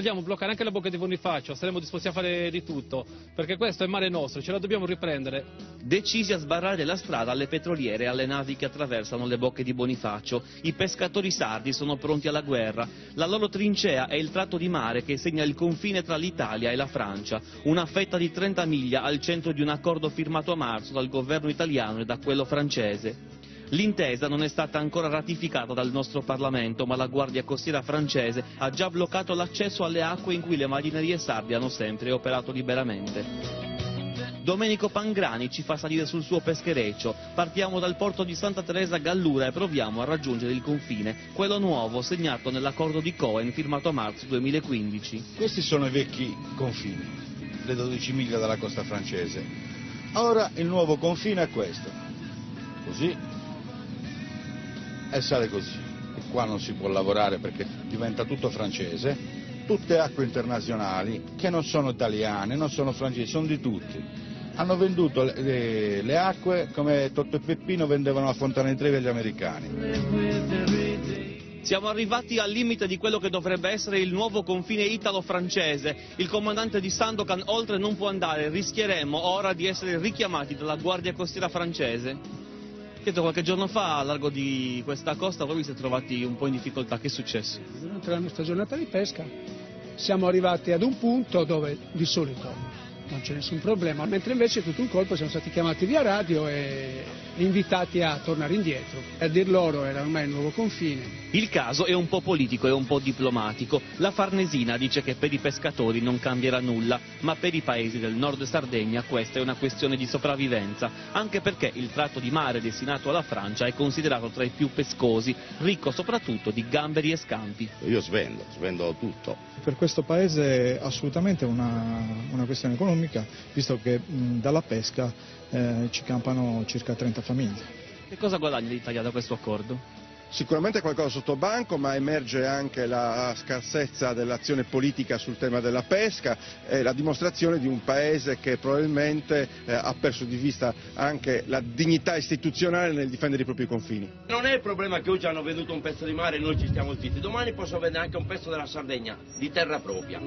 vogliamo bloccare anche la bocca di Bonifacio, saremo disposti a fare di tutto, perché questo è mare nostro, ce la dobbiamo riprendere. Decisi a sbarrare la strada alle petroliere e alle navi che attraversano le bocche di Bonifacio. I pescatori sardi sono pronti alla guerra. La loro trincea è il tratto di mare che segna il confine tra l'Italia e la Francia, una fetta di 30 miglia al centro di un accordo firmato a marzo dal governo italiano e da quello francese. L'intesa non è stata ancora ratificata dal nostro Parlamento, ma la Guardia Costiera francese ha già bloccato l'accesso alle acque in cui le marinerie sarde hanno sempre operato liberamente. Domenico Pangrani ci fa salire sul suo peschereccio. Partiamo dal porto di Santa Teresa Gallura e proviamo a raggiungere il confine, quello nuovo segnato nell'accordo di Cohen firmato a marzo 2015. Questi sono i vecchi confini, le 12 miglia dalla costa francese. Ora il nuovo confine è questo, così, e sale così. E qua non si può lavorare perché diventa tutto francese, tutte acque internazionali che non sono italiane, non sono francesi, sono di tutti. Hanno venduto le acque come Totto e Peppino vendevano a Fontana di Trevi agli americani. Siamo arrivati al limite di quello che dovrebbe essere il nuovo confine italo-francese. Il comandante di Sandokan oltre non può andare, rischieremo ora di essere richiamati dalla Guardia Costiera francese. Pietro, qualche giorno fa a largo di questa costa voi vi siete trovati un po' in difficoltà, che è successo? Durante la nostra giornata di pesca siamo arrivati ad un punto dove di solito non c'è nessun problema, mentre invece tutto un colpo siamo stati chiamati via radio e invitati a tornare indietro. A dir loro era ormai il nuovo confine. Il caso è un po' politico e un po' diplomatico. La Farnesina dice che per i pescatori non cambierà nulla, ma per i paesi del nord Sardegna questa è una questione di sopravvivenza, anche perché il tratto di mare destinato alla Francia è considerato tra i più pescosi, ricco soprattutto di gamberi e scampi. Io svendo tutto. Per questo paese è assolutamente una questione economica, visto che dalla pesca ci campano circa 30 famiglie. Che cosa guadagna l'Italia da questo accordo? Sicuramente qualcosa sotto banco, ma emerge anche la scarsezza dell'azione politica sul tema della pesca e la dimostrazione di un paese che probabilmente ha perso di vista anche la dignità istituzionale nel difendere i propri confini. Non è il problema che oggi hanno venduto un pezzo di mare e noi ci stiamo zitti, domani possono vendere anche un pezzo della Sardegna, di terra propria.